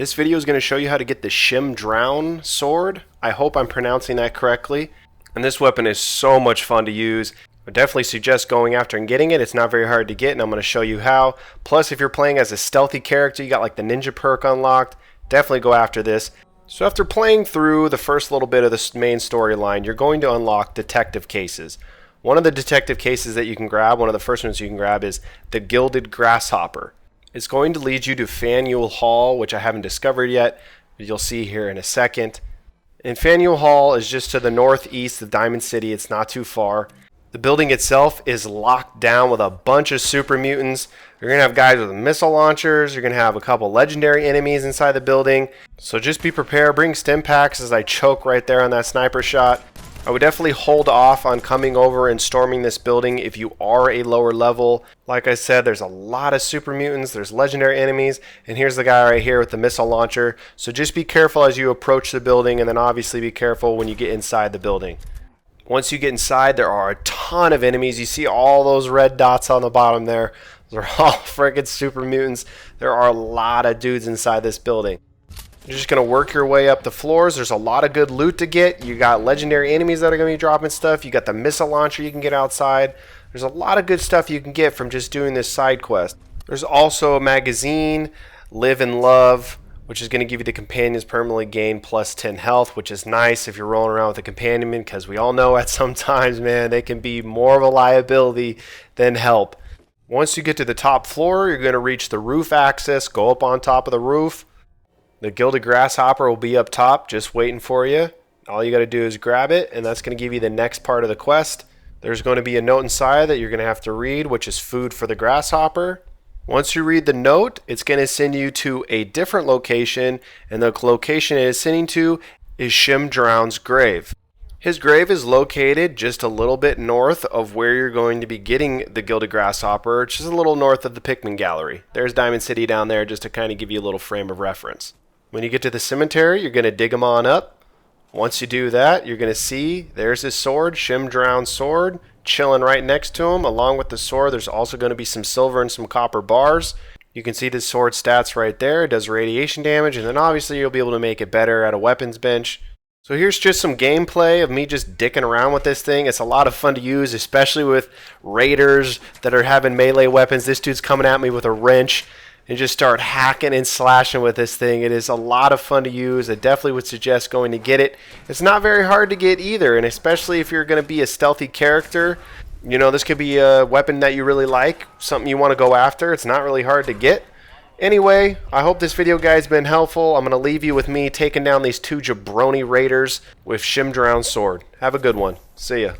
This video is going to show you how to get the Shem Drowne Sword. I hope I'm pronouncing that correctly. And this weapon is so much fun to use. I definitely suggest going after and getting it. It's not very hard to get, and I'm going to show you how. Plus, if you're playing as a stealthy character, you got like the ninja perk unlocked, definitely go after this. So after playing through the first little bit of the main storyline, you're going to unlock detective cases. One of the detective cases that you can grab, one of the first ones you can grab, is the Gilded Grasshopper. It's going to lead you to Faneuil Hall, which I haven't discovered yet, but you'll see here in a second. And Faneuil Hall is just to the northeast of Diamond City. It's not too far. The building itself is locked down with a bunch of super mutants. You're going to have guys with missile launchers. You're going to have a couple legendary enemies inside the building. So just be prepared. Bring stim packs as I choke right there on that sniper shot. I would definitely hold off on coming over and storming this building if you are a lower level. Like I said, there's a lot of super mutants, there's legendary enemies, and here's the guy right here with the missile launcher. So just be careful as you approach the building, and then obviously be careful when you get inside the building. Once you get inside, there are a ton of enemies. You see all those red dots on the bottom there. Those are all friggin' super mutants. There are a lot of dudes inside this building. You're just going to work your way up the floors. There's a lot of good loot to get. You got legendary enemies that are going to be dropping stuff. You got the missile launcher you can get outside. There's a lot of good stuff you can get from just doing this side quest. There's also a magazine, Live and Love, which is going to give you the companions permanently gain plus 10 health, which is nice if you're rolling around with a companion, because we all know at some times, man, they can be more of a liability than help. Once you get to the top floor, you're going to reach the roof access, go up on top of the roof. The Gilded Grasshopper will be up top just waiting for you. All you got to do is grab it, and that's going to give you the next part of the quest. There's going to be a note inside that you're going to have to read, which is food for the grasshopper. Once you read the note, it's going to send you to a different location, and the location it is sending to is Shem Drowne's grave. His grave is located just a little bit north of where you're going to be getting the Gilded Grasshopper, just a little north of the Pikmin Gallery. There's Diamond City down there just to kind of give you a little frame of reference. When you get to the cemetery, you're going to dig them on up. Once you do that, you're going to see there's his sword, Shem Drowne Sword, chilling right next to him. Along with the sword, there's also going to be some silver and some copper bars. You can see the sword stats right there. It does radiation damage, and then obviously you'll be able to make it better at a weapons bench. So here's just some gameplay of me just dicking around with this thing. It's a lot of fun to use, especially with raiders that are having melee weapons. This dude's coming at me with a wrench and just start hacking and slashing with this thing. It is a lot of fun to use. I definitely would suggest going to get it. It's not very hard to get either, and especially if you're going to be a stealthy character, you know, this could be a weapon that you really like, something you want to go after. It's not really hard to get. Anyway, I hope this video guys been helpful. I'm going to leave you with me taking down these two jabroni raiders with Shem Drowne Sword. Have a good one. See ya.